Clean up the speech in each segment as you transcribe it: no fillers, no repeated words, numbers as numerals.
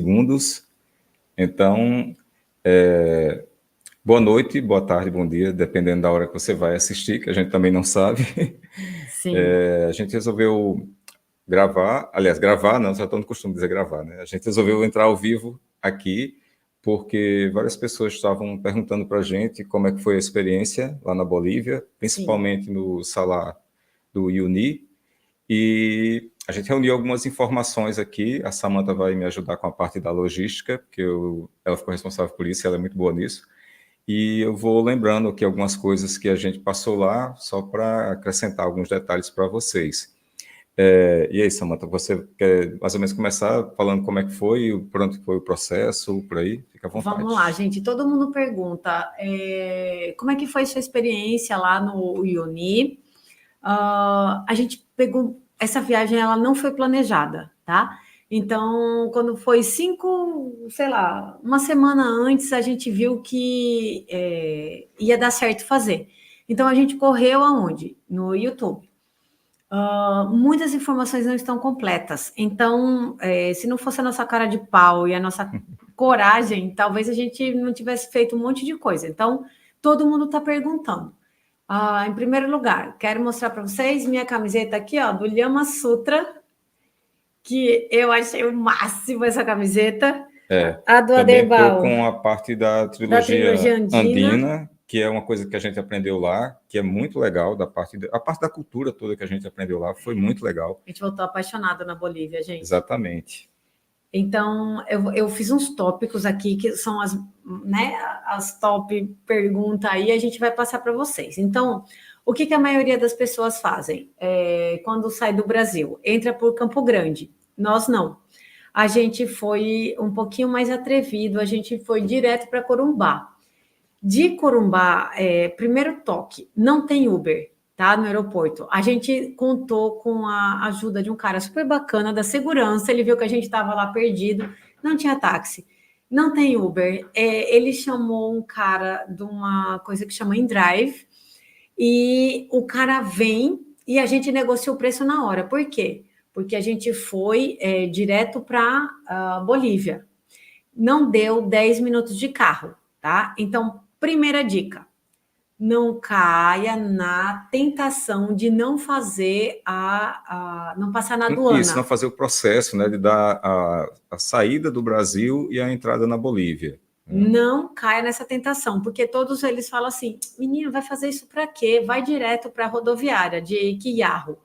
segundos. Então, boa noite, boa tarde, bom dia, dependendo da hora que você vai assistir, que a gente também não sabe. Sim. A gente resolveu gravar não, só estou no costume de dizer gravar, né? A gente resolveu entrar ao vivo aqui, porque várias pessoas estavam perguntando para a gente como é que foi a experiência lá na Bolívia, principalmente no salar do Uyuni, e a gente reuniu algumas informações aqui. A Samantha vai me ajudar com a parte da logística, porque ela ficou responsável por isso, ela é muito boa nisso. E eu vou lembrando aqui algumas coisas que a gente passou lá, só para acrescentar alguns detalhes para vocês. E aí, Samantha, você quer mais ou menos começar falando como é que foi, por onde foi o processo, por aí? Fica à vontade. Vamos lá, gente. Todo mundo pergunta como é que foi sua experiência lá no Uyuni. A gente pegou... Essa viagem, ela não foi planejada, tá? Então, quando foi uma semana antes, a gente viu que ia dar certo fazer. Então, a gente correu aonde? No YouTube. Muitas informações não estão completas. Então, se não fosse a nossa cara de pau e a nossa coragem, talvez a gente não tivesse feito um monte de coisa. Então, todo mundo está perguntando. Em primeiro lugar, quero mostrar para vocês minha camiseta aqui, ó, do Lhama Sutra, que eu achei o máximo essa camiseta. A do também Aderbal. Estou com a parte da trilogia andina, que é uma coisa que a gente aprendeu lá, que é muito legal, a parte da cultura toda que a gente aprendeu lá, foi muito legal. A gente voltou apaixonado na Bolívia, gente. Exatamente. Então, eu fiz uns tópicos aqui, que são as top perguntas aí, a gente vai passar para vocês. Então, o que a maioria das pessoas fazem quando sai do Brasil? Entra por Campo Grande. Nós não. A gente foi um pouquinho mais atrevido, a gente foi direto para Corumbá. De Corumbá, primeiro toque, não tem Uber, tá? No aeroporto. A gente contou com a ajuda de um cara super bacana da segurança, ele viu que a gente estava lá perdido, não tinha táxi, não tem Uber. Ele chamou um cara de uma coisa que chama InDrive, e o cara vem e a gente negocia o preço na hora. Por quê? Porque a gente foi direto para Bolívia. Não deu 10 minutos de carro, tá? Então, primeira dica, não caia na tentação de não fazer não passar na aduana. Isso, não fazer o processo, né, de dar a saída do Brasil e a entrada na Bolívia. Não caia nessa tentação, porque todos eles falam assim, menino, vai fazer isso para quê? Vai direto para a rodoviária de Quiarro.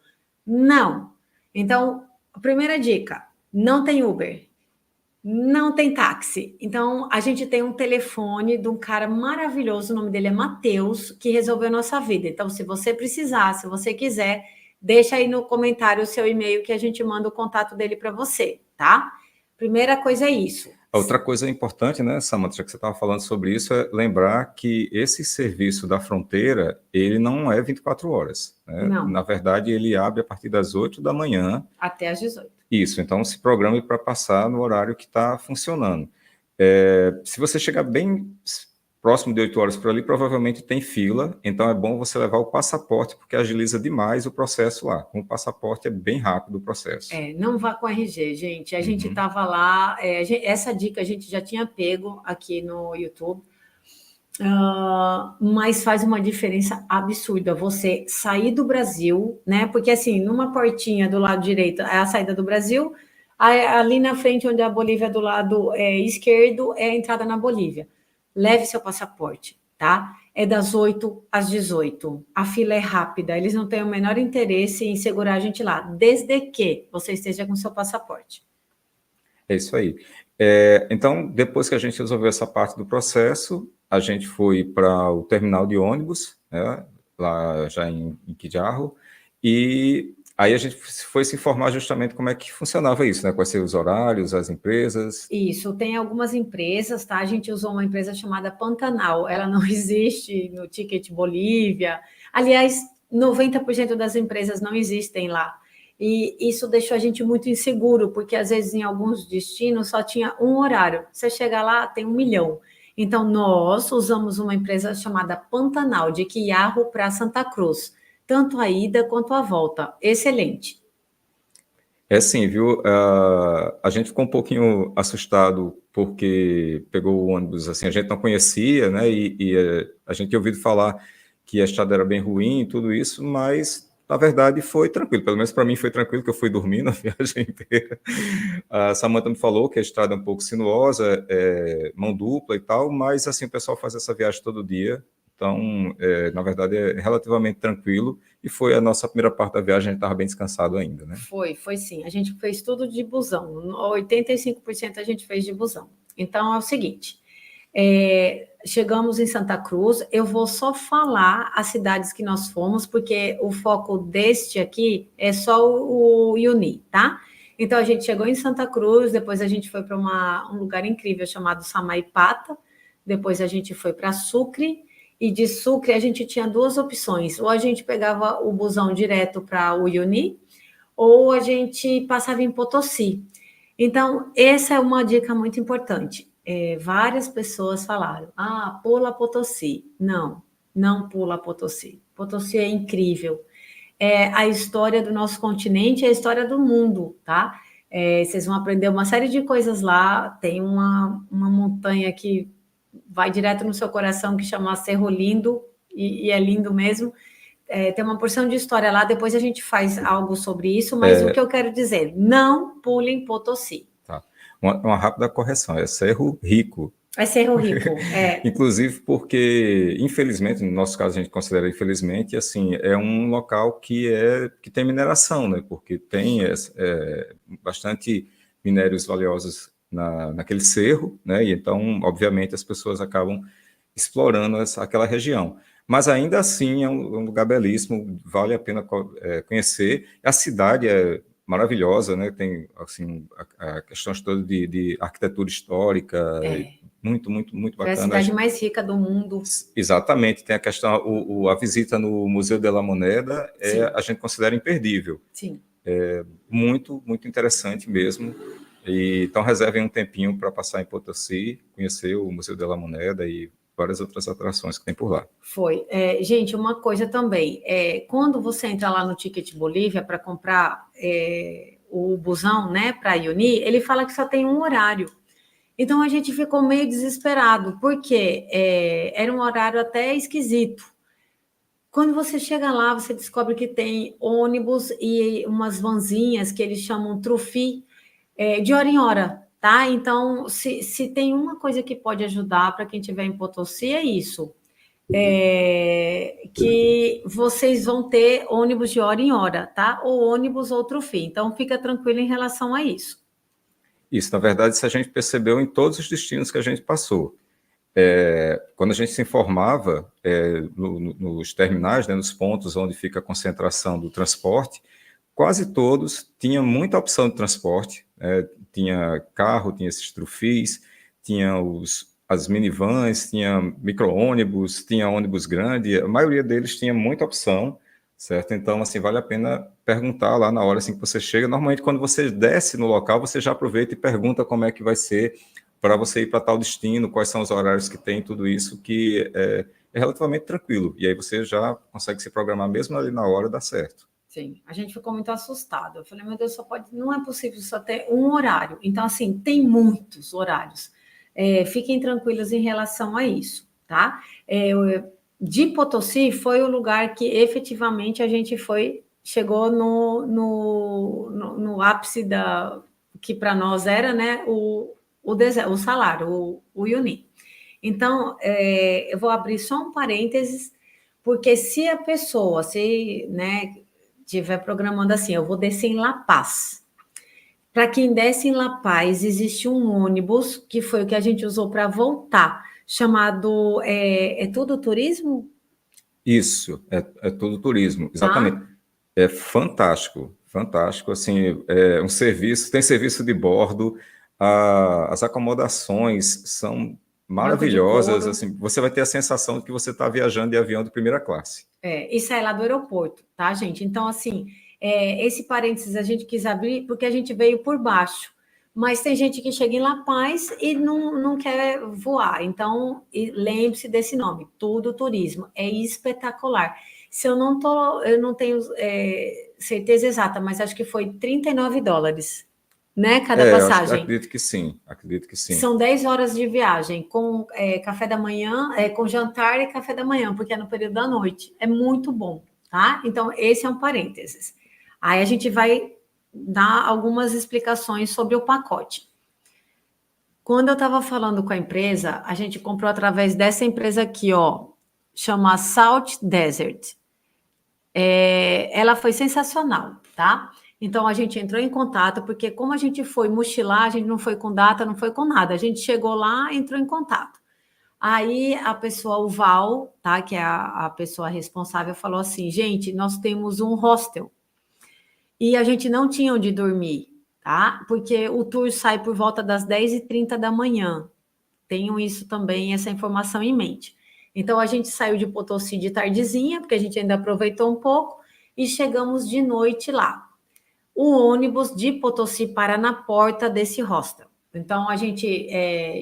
Não. Então, a primeira dica, não tem Uber. Não tem táxi. Então, a gente tem um telefone de um cara maravilhoso, o nome dele é Matheus, que resolveu a nossa vida. Então, se você precisar, se você quiser, deixa aí no comentário o seu e-mail que a gente manda o contato dele para você, tá? Primeira coisa é isso. Outra coisa importante, né, Samantha, já que você estava falando sobre isso, é lembrar que esse serviço da fronteira, ele não é 24 horas. Né? Não. Na verdade, ele abre a partir das 8 da manhã. Até às 18. Isso, então se programe para passar no horário que está funcionando. Se você chegar bem próximo de 8 horas por ali, provavelmente tem fila, então é bom você levar o passaporte, porque agiliza demais o processo lá. Com o passaporte é bem rápido o processo. Não vá com RG, gente. A gente estava lá, essa dica a gente já tinha pego aqui no YouTube, mas faz uma diferença absurda você sair do Brasil, né? Porque assim, numa portinha do lado direito é a saída do Brasil, ali na frente, onde a Bolívia do lado esquerdo, é a entrada na Bolívia. Leve seu passaporte, tá? É das 8 às 18. A fila é rápida, eles não têm o menor interesse em segurar a gente lá, desde que você esteja com seu passaporte. É isso aí. Então, depois que a gente resolveu essa parte do processo, a gente foi para o terminal de ônibus, né, lá já em Quijarro, e aí a gente foi se informar justamente como é que funcionava isso, né? Quais seriam os horários, as empresas. Isso, tem algumas empresas, tá? A gente usou uma empresa chamada Pantanal, ela não existe no Ticket Bolívia. Aliás, 90% das empresas não existem lá. E isso deixou a gente muito inseguro, porque às vezes em alguns destinos só tinha um horário. Você chega lá, tem 1 milhão. Então, nós usamos uma empresa chamada Pantanal, de Quiarro para Santa Cruz. Tanto a ida quanto a volta. Excelente. É sim, viu? A gente ficou um pouquinho assustado porque pegou o ônibus, assim, a gente não conhecia, né? A gente tinha ouvido falar que a estrada era bem ruim e tudo isso, mas na verdade foi tranquilo. Pelo menos para mim foi tranquilo, que eu fui dormindo a viagem inteira. A Samantha me falou que a estrada é um pouco sinuosa, mão dupla e tal, mas assim o pessoal faz essa viagem todo dia. Então, na verdade, é relativamente tranquilo. E foi a nossa primeira parte da viagem, a gente estava bem descansado ainda, né? Foi sim. A gente fez tudo de busão. 85% a gente fez de busão. Então é o seguinte: chegamos em Santa Cruz. Eu vou só falar as cidades que nós fomos, porque o foco deste aqui é só o Uni, tá? Então a gente chegou em Santa Cruz, depois a gente foi para um lugar incrível chamado Samaipata, depois a gente foi para Sucre, e de Sucre a gente tinha duas opções: ou a gente pegava o busão direto para o Uni, ou a gente passava em Potosí. Então, essa é uma dica muito importante. Várias pessoas falaram: ah, pula Potosí. Não, não pula Potosí. Potosí é incrível. É a história do nosso continente, é a história do mundo, tá? Vocês vão aprender uma série de coisas lá. Tem uma montanha que vai direto no seu coração que chama Cerro Lindo, e é lindo mesmo. Tem uma porção de história lá, depois a gente faz algo sobre isso, mas o que eu quero dizer, não pulem Potosí. Tá. Uma rápida correção, é Cerro Rico. É Cerro Rico, Inclusive porque, infelizmente, no nosso caso a gente considera infelizmente, assim, é um local que tem mineração, né? Porque tem bastante minérios valiosos naquele cerro, né? E então, obviamente, as pessoas acabam explorando aquela região. Mas ainda assim é um lugar belíssimo, vale a pena conhecer. A cidade é maravilhosa, né? Tem assim a questões todas de arquitetura histórica, muito, muito, muito foi a bacana. cidade mais rica do mundo. Exatamente, tem a questão, a visita no Museu de la Moneda a gente considera imperdível. Sim. Muito, muito interessante mesmo. Então reservem um tempinho para passar em Potosí, conhecer o Museu de la Moneda e várias outras atrações que tem por lá. Foi. Gente, uma coisa também, quando você entra lá no Ticket Bolívia para comprar o busão, né, para a Uni, ele fala que só tem um horário. Então a gente ficou meio desesperado, porque era um horário até esquisito. Quando você chega lá, você descobre que tem ônibus e umas vanzinhas que eles chamam trufi, de hora em hora, tá? Então, se tem uma coisa que pode ajudar para quem estiver em Potosí, é isso. Que vocês vão ter ônibus de hora em hora, tá? Ou ônibus ou trufi. Então, fica tranquilo em relação a isso. Isso, na verdade, isso a gente percebeu em todos os destinos que a gente passou. Quando a gente se informava nos terminais, né, nos pontos onde fica a concentração do transporte, quase todos tinham muita opção de transporte. Tinha carro, tinha esses trufis, tinha as minivans, tinha micro-ônibus, tinha ônibus grande, a maioria deles tinha muita opção, certo? Então, assim, vale a pena perguntar lá na hora assim, que você chega. Normalmente, quando você desce no local, você já aproveita e pergunta como é que vai ser para você ir para tal destino, quais são os horários que tem, tudo isso, que é relativamente tranquilo. E aí você já consegue se programar mesmo ali na hora, dá certo. Sim, a gente ficou muito assustado. Eu falei, meu Deus, não é possível só ter um horário. Então, assim, tem muitos horários. Fiquem tranquilos em relação a isso, tá? De Potosí foi o lugar que efetivamente a gente chegou no ápice que para nós era, né, o salário, o Uni. Então, eu vou abrir só um parênteses, porque se a pessoa, né, estiver programando assim, eu vou descer em La Paz. Para quem desce em La Paz, existe um ônibus, que foi o que a gente usou para voltar, chamado Tudo Turismo? Isso, é tudo turismo, exatamente. Tá? É fantástico, fantástico, assim, um serviço, tem serviço de bordo, as acomodações são Banco de maravilhosas, couro. assim, você vai ter a sensação de que você está viajando de avião de primeira classe. E sai lá do aeroporto, tá, gente? Então, assim, esse parênteses a gente quis abrir porque a gente veio por baixo. Mas tem gente que chega em La Paz e não quer voar. Então, lembre-se desse nome, Tudo Turismo. É espetacular. Se eu não tenho certeza exata, mas acho que foi $39, né? Cada Eu passagem. acredito que sim, acredito que sim. São 10 horas de viagem, com café da manhã, com jantar e café da manhã, porque é no período da noite. É muito bom, tá? Então, esse é um parênteses. Aí a gente vai dar algumas explicações sobre o pacote. Quando eu estava falando com a empresa, a gente comprou através dessa empresa aqui, ó, chama Salt Desert. Ela foi sensacional, tá? Então a gente entrou em contato, porque como a gente foi mochilar, a gente não foi com data, não foi com nada. A gente chegou lá, entrou em contato. Aí a pessoa, o Val, tá? Que é a pessoa responsável, falou assim: gente, nós temos um hostel e a gente não tinha onde dormir, tá? Porque o tour sai por volta das 10h30 da manhã. Tenham isso também, essa informação em mente. Então, a gente saiu de Potosí de tardezinha, porque a gente ainda aproveitou um pouco, e chegamos de noite lá. O ônibus de Potosí para na porta desse hostel. Então, a gente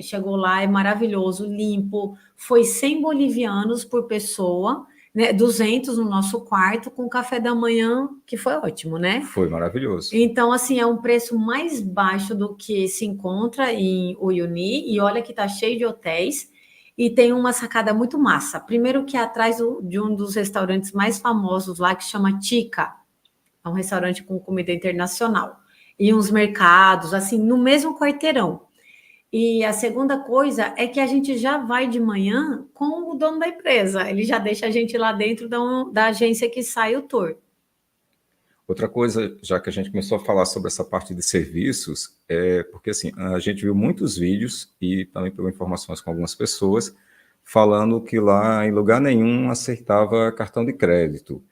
chegou lá, é maravilhoso, limpo, foi 100 bolivianos por pessoa, né, 200 no nosso quarto, com café da manhã, que foi ótimo, né? Foi maravilhoso. Então, assim, é um preço mais baixo do que se encontra em Uyuni, e olha que tá cheio de hotéis, e tem uma sacada muito massa. Primeiro que é atrás de um dos restaurantes mais famosos lá, que chama Tica, é um restaurante com comida internacional, e uns mercados, assim, no mesmo quarteirão. E a segunda coisa é que a gente já vai de manhã com o dono da empresa, ele já deixa a gente lá dentro da agência que sai o tour. Outra coisa, já que a gente começou a falar sobre essa parte de serviços, porque assim, a gente viu muitos vídeos e também pegou informações com algumas pessoas falando que lá em lugar nenhum aceitava cartão de crédito,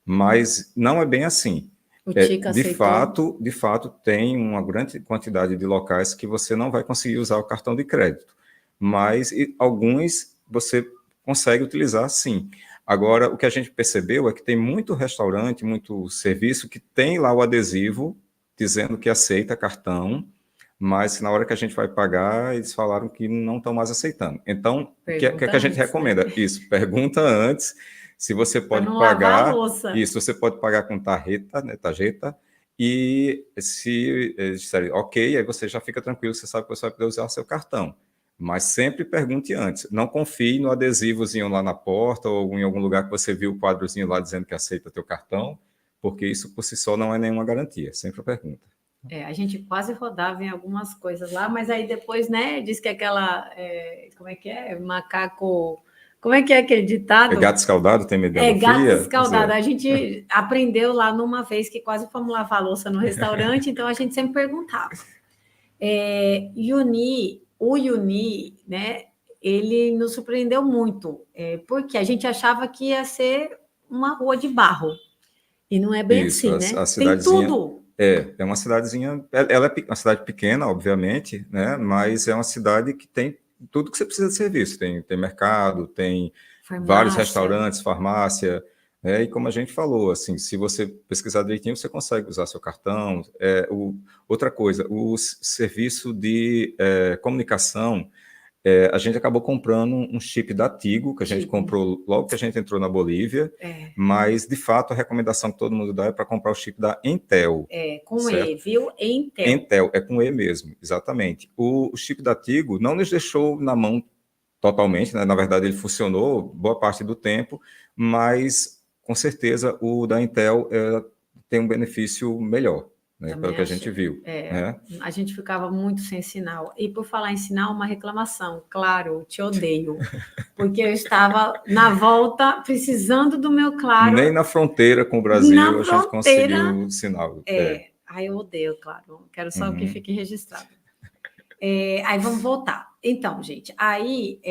mas não é bem assim. O Tica aceitou. De fato, tem uma grande quantidade de locais que você não vai conseguir usar o cartão de crédito, mas alguns você consegue utilizar sim. Agora, o que a gente percebeu é que tem muito restaurante, muito serviço que tem lá o adesivo dizendo que aceita cartão, mas na hora que a gente vai pagar, eles falaram que não estão mais aceitando. Então, o que é que a gente recomenda? Né? Isso, pergunta antes se você pode pagar. Isso, você pode pagar com tarjeta, né, tarjeta, e se eles disserem ok, aí você já fica tranquilo, você sabe que você vai poder usar o seu cartão. Mas sempre pergunte antes. Não confie no adesivozinho lá na porta ou em algum lugar que você viu o quadrozinho lá dizendo que aceita teu cartão, porque isso por si só não é nenhuma garantia. Sempre pergunta. A gente quase rodava em algumas coisas lá, mas aí depois, né, diz que aquela, como é que é? Macaco... Como é que é aquele ditado? Gato escaldado tem medo de água gato fria? escaldado. A gente aprendeu lá numa vez que quase fomos lavar a louça no restaurante, então a gente sempre perguntava. O Uni, né, ele nos surpreendeu muito, porque a gente achava que ia ser uma rua de barro, e não é bem isso, assim, né? A cidadezinha, tem tudo. É uma cidadezinha, ela é uma cidade pequena, obviamente, né, mas é uma cidade que tem tudo que você precisa de serviço, tem mercado, tem vários restaurantes, farmácia, e como a gente falou, assim, se você pesquisar direitinho, você consegue usar seu cartão. Outra coisa, o serviço de comunicação, a gente acabou comprando um chip da Tigo, que a gente comprou logo que a gente entrou na Bolívia, mas, de fato, a recomendação que todo mundo dá é para comprar o chip da Entel. Com certo? E, viu? Entel. Entel, é com E mesmo, exatamente. O chip da Tigo não nos deixou na mão totalmente, né? Na verdade, ele funcionou boa parte do tempo, mas, com certeza, o da Intel tem um benefício melhor. Né, pelo que a gente viu. Né? A gente ficava muito sem sinal. E por falar em sinal, uma reclamação. Claro, te odeio. Porque eu estava na volta precisando do meu Claro. Nem na fronteira com o Brasil a gente conseguiu sinal. Aí eu odeio, Claro. Quero só que fique registrado. Aí vamos voltar. Então, gente, aí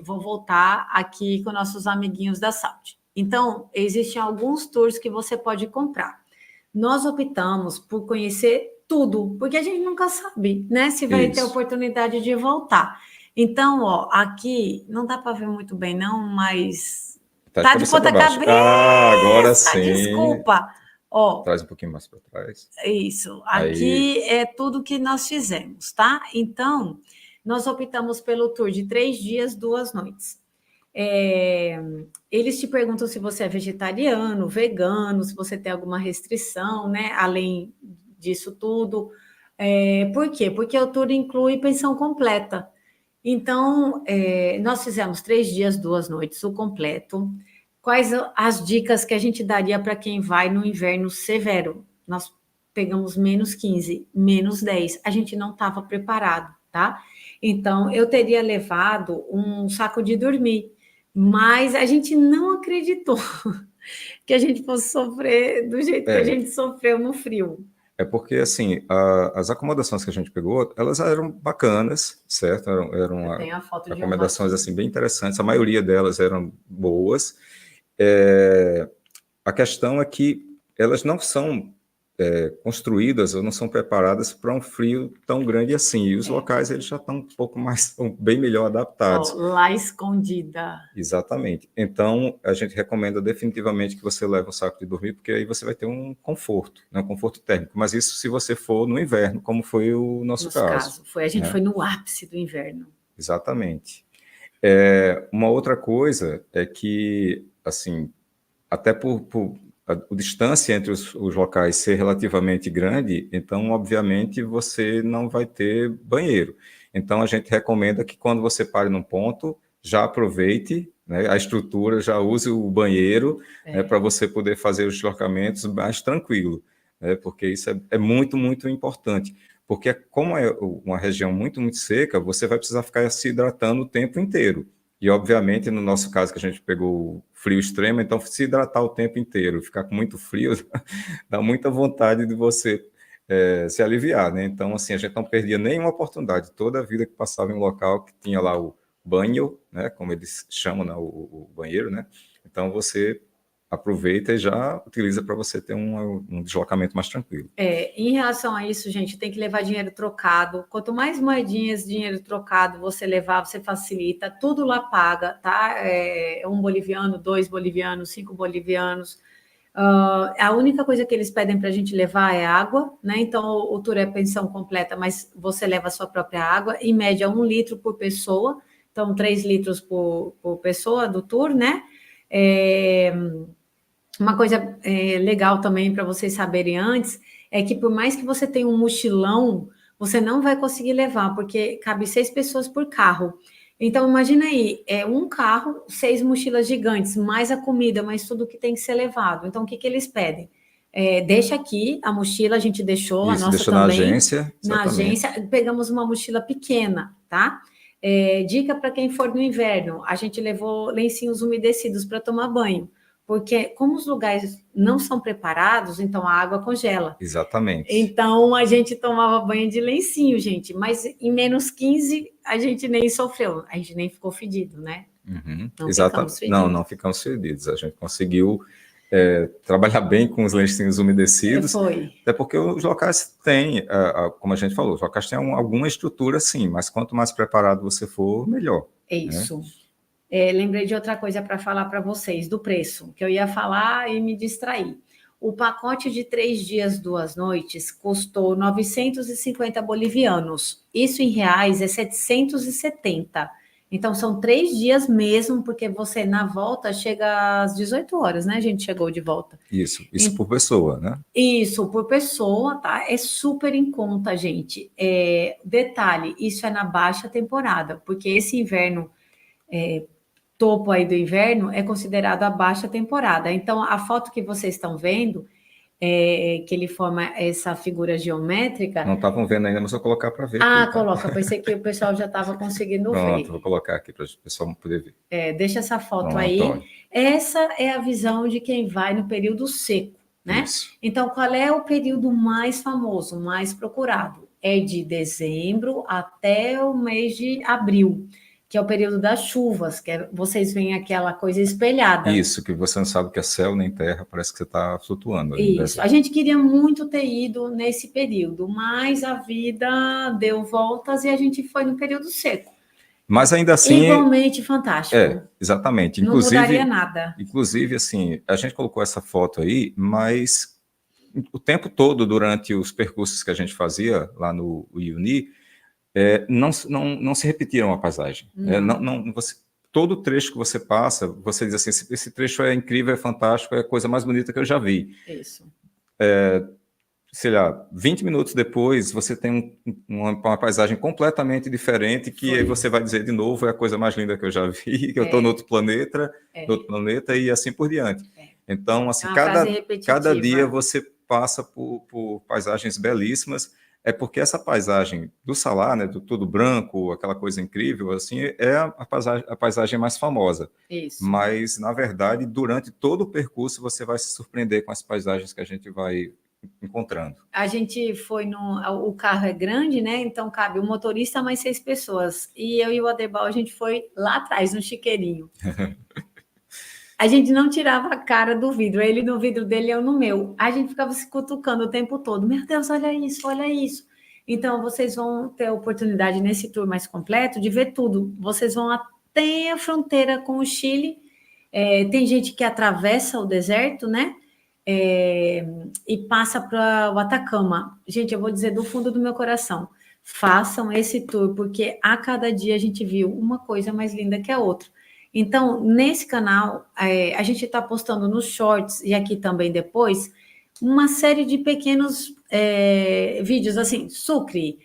vou voltar aqui com nossos amiguinhos da Salt. Então, existem alguns tours que você pode comprar. Nós optamos por conhecer tudo, porque a gente nunca sabe, né, se vai ter oportunidade de voltar. Então, ó, aqui não dá para ver muito bem, não, mas tá de ponta cabeça. Agora sim. Desculpa. Ó, traz um pouquinho mais para trás. Isso. Aqui é tudo que nós fizemos, tá? Então, nós optamos pelo tour de 3 dias, 2 noites. Eles te perguntam se você é vegetariano, vegano, se você tem alguma restrição, né? Além disso tudo. Por quê? Porque o tour inclui pensão completa. Então, nós fizemos 3 dias, 2 noites, o completo. Quais as dicas que a gente daria para quem vai no inverno severo? Nós pegamos -15, -10. A gente não estava preparado, tá? Então, eu teria levado um saco de dormir, mas a gente não acreditou que a gente fosse sofrer do jeito que a gente sofreu no frio. É porque, assim, as acomodações que a gente pegou, elas eram bacanas, certo? Eram acomodações, assim, bem interessantes. A maioria delas eram boas. A questão é que elas não são construídas ou não são preparadas para um frio tão grande assim. E os locais, eles já estão um pouco mais, bem melhor adaptados. Lá escondida. Exatamente. Então, a gente recomenda definitivamente que você leve um saco de dormir, porque aí você vai ter um conforto, né? Um conforto térmico. Mas isso se você for no inverno, como foi o nosso caso. A gente foi no ápice do inverno. Exatamente. Uma outra coisa é que, assim, até por a distância entre os locais ser relativamente grande, então, obviamente, você não vai ter banheiro. Então, a gente recomenda que quando você pare num ponto, já aproveite, né, a estrutura, já use o banheiro, né, para você poder fazer os deslocamentos mais tranquilo, né, porque isso é muito, muito importante. Porque como é uma região muito, muito seca, você vai precisar ficar se hidratando o tempo inteiro. E, obviamente, no nosso caso, que a gente pegou frio extremo, então se hidratar o tempo inteiro, ficar com muito frio, dá muita vontade de você se aliviar, né? Então, assim, a gente não perdia nenhuma oportunidade. Toda a vida que passava em um local que tinha lá o banho, né? Como eles chamam, né? O banheiro, né? Então, você aproveita e já utiliza para você ter um deslocamento mais tranquilo. Em relação a isso, gente, tem que levar dinheiro trocado. Quanto mais moedinhas, dinheiro trocado você levar, você facilita. Tudo lá paga, tá? 1 boliviano, 2 bolivianos, 5 bolivianos. A única coisa que eles pedem para a gente levar é água, né? Então, o tour é pensão completa, mas você leva a sua própria água, em média 1 litro por pessoa. Então, 3 litros por pessoa do tour, né? Uma coisa legal também para vocês saberem antes é que por mais que você tenha um mochilão, você não vai conseguir levar, porque cabe 6 pessoas por carro. Então, imagina aí, um carro, 6 mochilas gigantes, mais a comida, mais tudo que tem que ser levado. Então, o que eles pedem? Deixa aqui a mochila, a gente deixou, Isso, a nossa deixou também. Na agência, na agência, pegamos uma mochila pequena, tá? Dica para quem for no inverno, a gente levou lencinhos umedecidos para tomar banho. Porque como os lugares não são preparados, então a água congela. Exatamente. Então a gente tomava banho de lencinho, gente, mas em -15 a gente nem sofreu, a gente nem ficou fedido, né? Uhum. Não ficamos fedidos. Não ficamos fedidos. A gente conseguiu trabalhar bem com os lencinhos umedecidos. Foi. Até porque os locais têm, como a gente falou, os locais têm alguma estrutura, sim, mas quanto mais preparado você for, melhor. Isso. Né? Lembrei de outra coisa para falar para vocês, do preço, que eu ia falar e me distraí. O pacote de 3 dias, 2 noites custou 950 bolivianos. Isso em reais é 770. Então, são 3 dias mesmo, porque você, na volta, chega às 18 horas, né? A gente chegou de volta. Isso por pessoa, né? Isso, por pessoa, tá? É super em conta, gente. Detalhe, isso é na baixa temporada, porque esse inverno... topo aí do inverno é considerado a baixa temporada. Então, a foto que vocês estão vendo, que ele forma essa figura geométrica... Não estavam vendo ainda, mas vou colocar para ver. Ah, aqui, tá? Coloca, pensei que o pessoal já estava conseguindo ver. Pronto, vou colocar aqui para o pessoal poder ver. Deixa essa foto. Pronto, aí. Olha. Essa é a visão de quem vai no período seco, né? Isso. Então, qual é o período mais famoso, mais procurado? É de dezembro até o mês de abril, que é o período das chuvas, que vocês veem aquela coisa espelhada. Isso, que você não sabe que é céu nem terra, parece que você está flutuando. Isso, a gente queria muito ter ido nesse período, mas a vida deu voltas e a gente foi no período seco. Mas ainda assim... Igualmente fantástico. Exatamente. Não mudaria nada. Inclusive, assim, a gente colocou essa foto aí, mas o tempo todo, durante os percursos que a gente fazia lá no Uyuni, não se repetiram a paisagem. todo trecho que você passa, você diz assim, esse trecho é incrível, é fantástico, é a coisa mais bonita que eu já vi. Isso. Sei lá, 20 minutos depois, você tem uma paisagem completamente diferente, que aí você vai dizer de novo, é a coisa mais linda que eu já vi, que eu estou no outro planeta, e assim por diante. Então, assim, cada dia você passa por paisagens belíssimas, é porque essa paisagem do Salar, né, do tudo branco, aquela coisa incrível, assim, é a paisagem mais famosa. Isso. Mas, na verdade, durante todo o percurso, você vai se surpreender com as paisagens que a gente vai encontrando. A gente foi o carro é grande, né? Então cabe o motorista mais 6 pessoas. E eu e o Adebal, a gente foi lá atrás, no chiqueirinho. A gente não tirava a cara do vidro, ele no vidro dele, eu no meu. A gente ficava se cutucando o tempo todo. Meu Deus, olha isso, olha isso. Então, vocês vão ter a oportunidade nesse tour mais completo de ver tudo. Vocês vão até a fronteira com o Chile. Tem gente que atravessa o deserto, né? E passa para o Atacama. Gente, eu vou dizer do fundo do meu coração, façam esse tour, porque a cada dia a gente viu uma coisa mais linda que a outra. Então, nesse canal, a gente está postando nos shorts e aqui também depois, uma série de pequenos vídeos, assim, Sucre,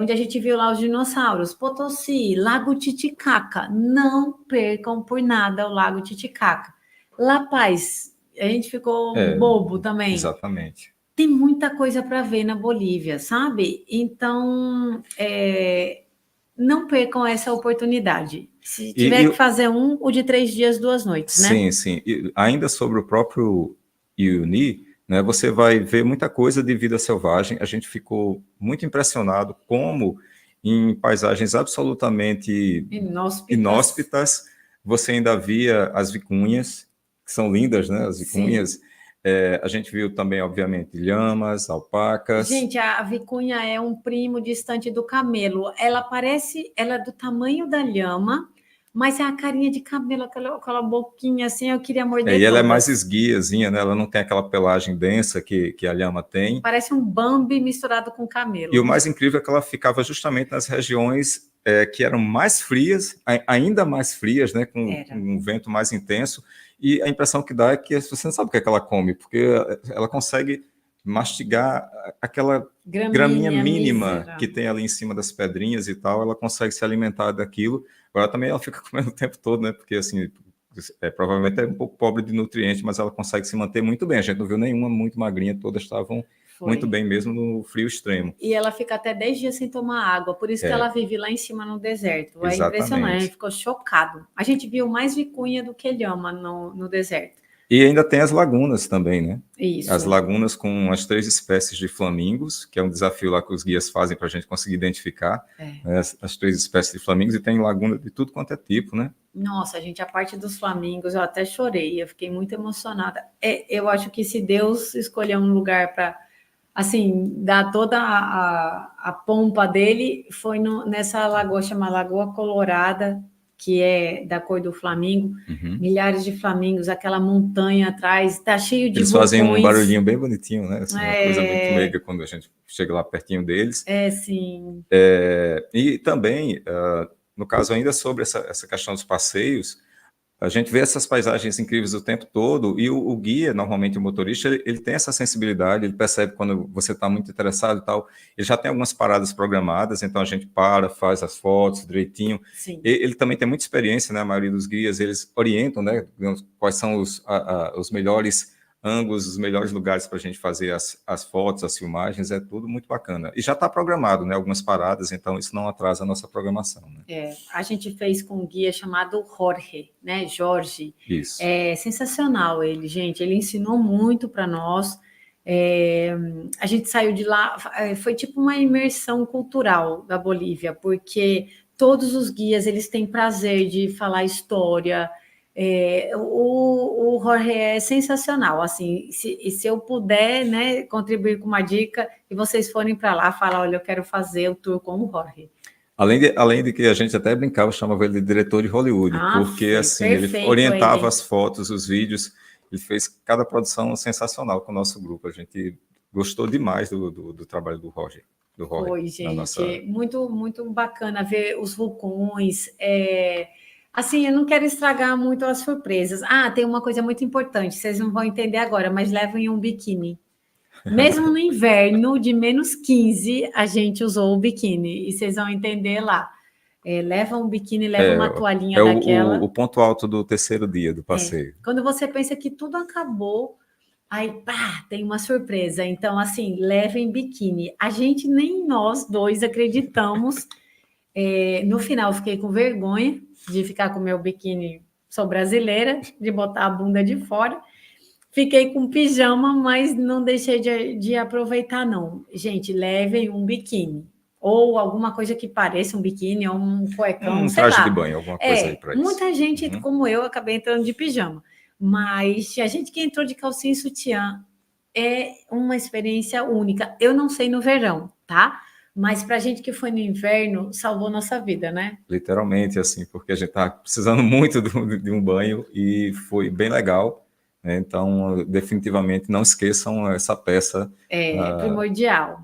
onde a gente viu lá os dinossauros, Potosí, Lago Titicaca, não percam por nada o Lago Titicaca. La Paz, a gente ficou bobo também. Exatamente. Tem muita coisa para ver na Bolívia, sabe? Então, não percam essa oportunidade. Se tiver que fazer o de 3 dias, 2 noites, né? Sim, sim. E ainda sobre o próprio Uyuni, né, você vai ver muita coisa de vida selvagem. A gente ficou muito impressionado como em paisagens absolutamente inóspitas você ainda via as vicunhas, que são lindas, né? As vicunhas. A gente viu também, obviamente, lhamas, alpacas. Gente, a vicunha é um primo distante do camelo. Ela é do tamanho da lhama, mas é a carinha de camelo, aquela boquinha assim, eu queria morder e ela é mais esguiazinha, né? Ela não tem aquela pelagem densa que a lhama tem. Parece um Bambi misturado com camelo. E o mais incrível é que ela ficava justamente nas regiões que eram mais frias, ainda mais frias, né? Com um vento mais intenso. E a impressão que dá é que você não sabe o que é que ela come, porque ela consegue mastigar aquela graminha mínima que tem ali em cima das pedrinhas e tal, ela consegue se alimentar daquilo. Agora também ela fica comendo o tempo todo, né? Porque assim, provavelmente é um pouco pobre de nutrientes, mas ela consegue se manter muito bem. A gente não viu nenhuma muito magrinha, todas estavam muito bem mesmo no frio extremo. E ela fica até 10 dias sem tomar água, por isso que ela vive lá em cima no deserto. É impressionante, a gente ficou chocado. A gente viu mais vicunha do que lhama no deserto. E ainda tem as lagunas também, né? Isso. As lagunas com as 3 espécies de flamingos, que é um desafio lá que os guias fazem para a gente conseguir identificar né, as 3 espécies de flamingos, e tem laguna de tudo quanto é tipo, né? Nossa, gente, a parte dos flamingos, eu até chorei, eu fiquei muito emocionada. Eu acho que se Deus escolher um lugar para, assim, dar toda a pompa dele, foi nessa lagoa, chama Lagoa Colorada, que é da cor do flamingo, milhares de flamingos, aquela montanha atrás, tá cheio de Eles vulcões. fazem um barulhinho bem bonitinho, né? Assim, uma coisa muito meiga quando a gente chega lá pertinho deles. Sim. E também, no caso ainda sobre essa questão dos passeios, a gente vê essas paisagens incríveis o tempo todo, e o guia, normalmente o motorista, ele tem essa sensibilidade, ele percebe quando você está muito interessado e tal, ele já tem algumas paradas programadas, então a gente para, faz as fotos direitinho. Sim. Ele também tem muita experiência, né? A maioria dos guias, eles orientam, né? Quais são os melhores ângulos, os melhores lugares para a gente fazer as fotos, as filmagens, é tudo muito bacana. E já está programado, né? Algumas paradas, então isso não atrasa a nossa programação. Né? A gente fez com um guia chamado Jorge, né? Jorge. Isso. É sensacional ele, gente. Ele ensinou muito para nós. A gente saiu de lá, foi tipo uma imersão cultural da Bolívia, porque todos os guias, eles têm prazer de falar história. O Jorge é sensacional, assim, se eu puder, né, contribuir com uma dica e vocês forem para lá, falar, olha, eu quero fazer o tour com o Jorge. Além de que a gente até brincava, chamava ele de diretor de Hollywood, porque assim, ele orientava as fotos, os vídeos, ele fez cada produção sensacional com o nosso grupo, a gente gostou demais do trabalho do Jorge. Foi, gente, muito, muito bacana ver os vulcões, Assim, eu não quero estragar muito as surpresas. Tem uma coisa muito importante, vocês não vão entender agora, mas levem um biquíni. Mesmo no inverno de -15, a gente usou o biquíni, e vocês vão entender lá. Leva um biquíni, leva uma toalhinha daquela. O ponto alto do terceiro dia do passeio. Quando você pensa que tudo acabou, aí pá, tem uma surpresa. Então, assim, levem biquíni. A gente, nem nós dois acreditamos. No final, fiquei com vergonha de ficar com meu biquíni. Sou brasileira, de botar a bunda de fora. Fiquei com pijama, mas não deixei de aproveitar, não. Gente, levem um biquíni. Ou alguma coisa que pareça um biquíni, ou um cuecão, sei lá. Um traje de banho, alguma coisa aí para isso. Muita gente, como eu, acabei entrando de pijama. Mas a gente que entrou de calcinha e sutiã é uma experiência única. Eu não sei no verão, tá? Mas para a gente que foi no inverno, salvou nossa vida, né? Literalmente, assim, porque a gente tá precisando muito de um banho e foi bem legal, né? Então, definitivamente, não esqueçam essa peça. Primordial.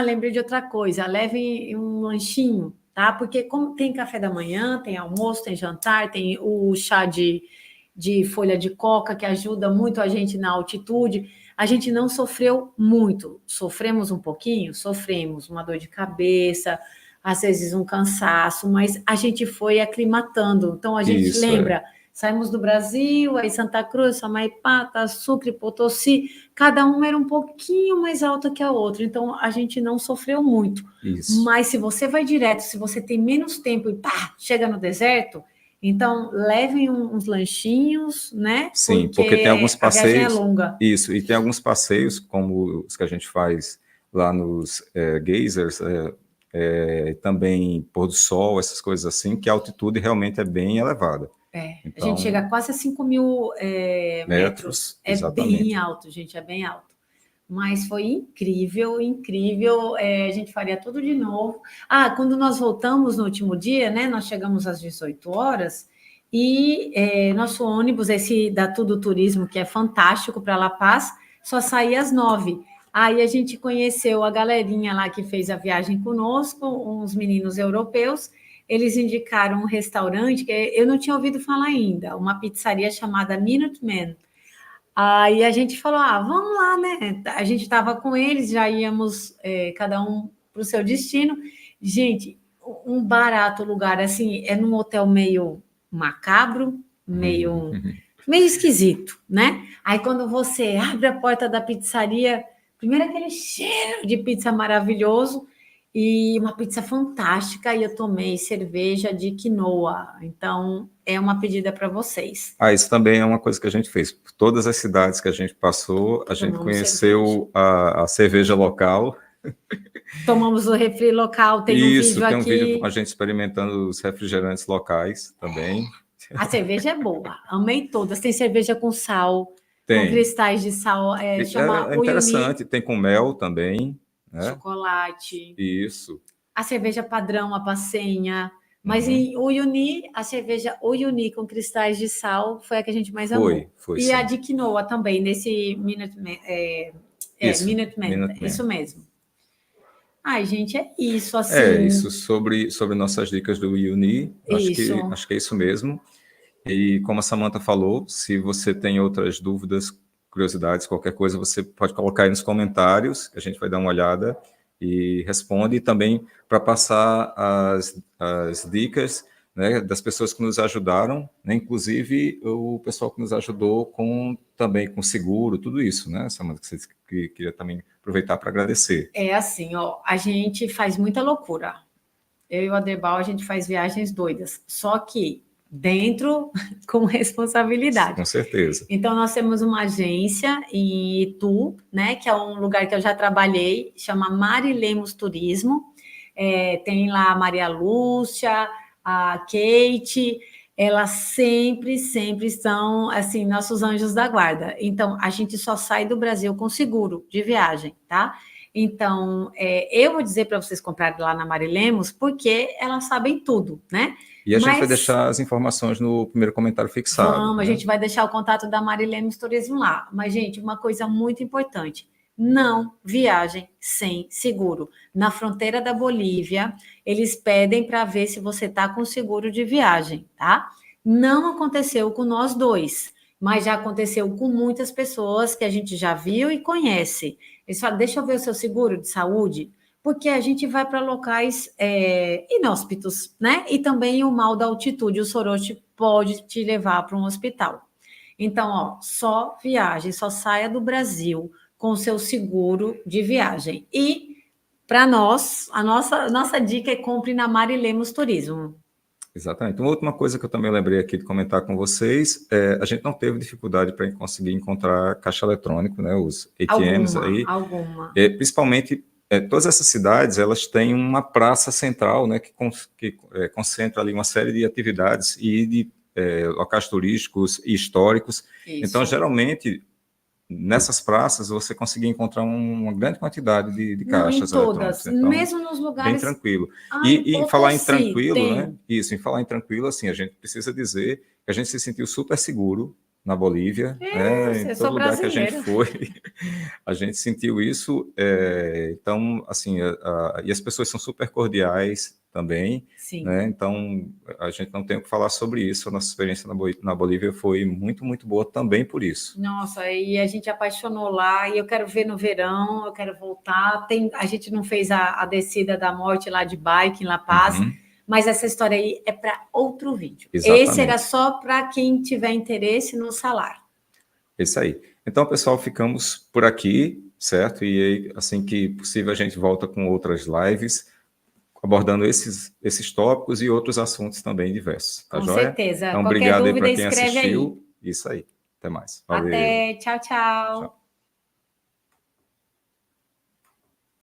Lembrei de outra coisa, levem um lanchinho, tá? Porque como tem café da manhã, tem almoço, tem jantar, tem o chá de folha de coca, que ajuda muito a gente na altitude. A gente não sofreu muito. Sofremos um pouquinho? Sofremos. Uma dor de cabeça, às vezes um cansaço, mas a gente foi aclimatando. Então, a gente lembra... Saímos do Brasil, aí Santa Cruz, Samaipata, Sucre, Potosí, cada uma era um pouquinho mais alta que a outra, então a gente não sofreu muito. Isso. Mas se você vai direto, se você tem menos tempo e chega no deserto, então levem uns lanchinhos, né? Sim, porque tem alguns passeios. A viagem é longa. Isso, e tem alguns passeios, como os que a gente faz lá nos geysers, também pôr do sol, essas coisas assim, que a altitude realmente é bem elevada. Então, a gente chega a quase a 5.000 metros. Exatamente. Bem alto, gente, é bem alto. Mas foi incrível, incrível. A gente faria tudo de novo. Quando nós voltamos no último dia, né? Nós chegamos às 18 horas e nosso ônibus, esse da Tudo Turismo, que é fantástico para La Paz, só saía às 9. Aí a gente conheceu a galerinha lá que fez a viagem conosco, uns meninos europeus. Eles indicaram um restaurante que eu não tinha ouvido falar ainda, uma pizzaria chamada Minuteman. Aí a gente falou, vamos lá, né? A gente estava com eles, já íamos cada um para o seu destino. Gente, um barato lugar, assim, é num hotel meio macabro, meio esquisito, né? Aí quando você abre a porta da pizzaria, primeiro aquele cheiro de pizza maravilhoso, e uma pizza fantástica, e eu tomei cerveja de quinoa. Então, é uma pedida para vocês. Isso também é uma coisa que a gente fez. Por todas as cidades que a gente passou, a gente conheceu a cerveja local. Tomamos o refri local, tem um vídeo aqui. Tem um vídeo com a gente experimentando os refrigerantes locais também. A cerveja é boa, amei todas. Tem cerveja com sal, com cristais de sal. Chama interessante, tem com mel também. Né? Chocolate. Isso. A cerveja padrão, a passenha. Mas em Uyuni, a cerveja Uyuni com cristais de sal foi a que a gente mais amou. Foi, e sim. A de quinoa também, nesse Minuteman. Minuteman. Isso mesmo. Gente, é isso, assim. Isso sobre nossas dicas do Uyuni. Acho que é isso mesmo. E como a Samantha falou, se você tem outras dúvidas, curiosidades, qualquer coisa, você pode colocar aí nos comentários, que a gente vai dar uma olhada e responde. E também para passar as dicas, né, das pessoas que nos ajudaram, né, inclusive o pessoal que nos ajudou também com seguro, tudo isso, né, Samantha, que queria também aproveitar para agradecer. Assim, a gente faz muita loucura. Eu e o Aderbal, a gente faz viagens doidas. Só que dentro com responsabilidade. Com certeza. Então, nós temos uma agência em Itu, né, que é um lugar que eu já trabalhei, chama Mari Lemos Turismo. Tem lá a Maria Lúcia, a Kate, elas sempre são, assim, nossos anjos da guarda. Então, a gente só sai do Brasil com seguro de viagem, tá? Então, eu vou dizer para vocês comprarem lá na Mari Lemos, porque elas sabem tudo, né? E a gente vai deixar as informações no primeiro comentário fixado. A gente vai deixar o contato da Mari Lemos Turismo lá. Mas, gente, uma coisa muito importante, não viajem sem seguro. Na fronteira da Bolívia, eles pedem para ver se você está com seguro de viagem, tá? Não aconteceu com nós dois, mas já aconteceu com muitas pessoas que a gente já viu e conhece. Eles falam, deixa eu ver o seu seguro de saúde, porque a gente vai para locais inóspitos, né? E também o mal da altitude, o sorote pode te levar para um hospital. Então, ó, só viagem, só saia do Brasil com o seu seguro de viagem. E, para nós, a nossa dica é compre na Mari Lemos Turismo. Exatamente. Uma última coisa que eu também lembrei aqui de comentar com vocês, a gente não teve dificuldade para conseguir encontrar caixa eletrônico, né, os ATMs aí. Alguma. Principalmente, todas essas cidades, elas têm uma praça central, né, que concentra ali uma série de atividades e de locais turísticos e históricos. Isso. Então, geralmente, nessas praças, você conseguia encontrar uma grande quantidade de caixas eletrônicas. Então, mesmo nos lugares... Bem tranquilo. Ai, e em falar em sim, tranquilo, tem. né? Isso, em falar em tranquilo, assim, a gente precisa dizer que a gente se sentiu super seguro na Bolívia, em todo lugar que a gente foi, a gente sentiu isso. Então, assim, e as pessoas são super cordiais também, Sim. né? Então, a gente não tem o que falar sobre isso. A nossa experiência na Bolívia foi muito, muito boa também por isso. Nossa, e a gente apaixonou lá, e eu quero ver no verão, eu quero voltar. A gente não fez a descida da morte lá de bike em La Paz, mas essa história aí é para outro vídeo. Exatamente. Esse era só para quem tiver interesse no salar. Isso aí. Então, pessoal, ficamos por aqui, certo? E aí, assim que possível, a gente volta com outras lives, abordando esses tópicos e outros assuntos também diversos. Tá, com joia? certeza. Então, Qualquer obrigado aí dúvida, para quem escreve assistiu. aí. Isso aí. Até mais. Valeu. Até. Tchau, tchau. Tchau.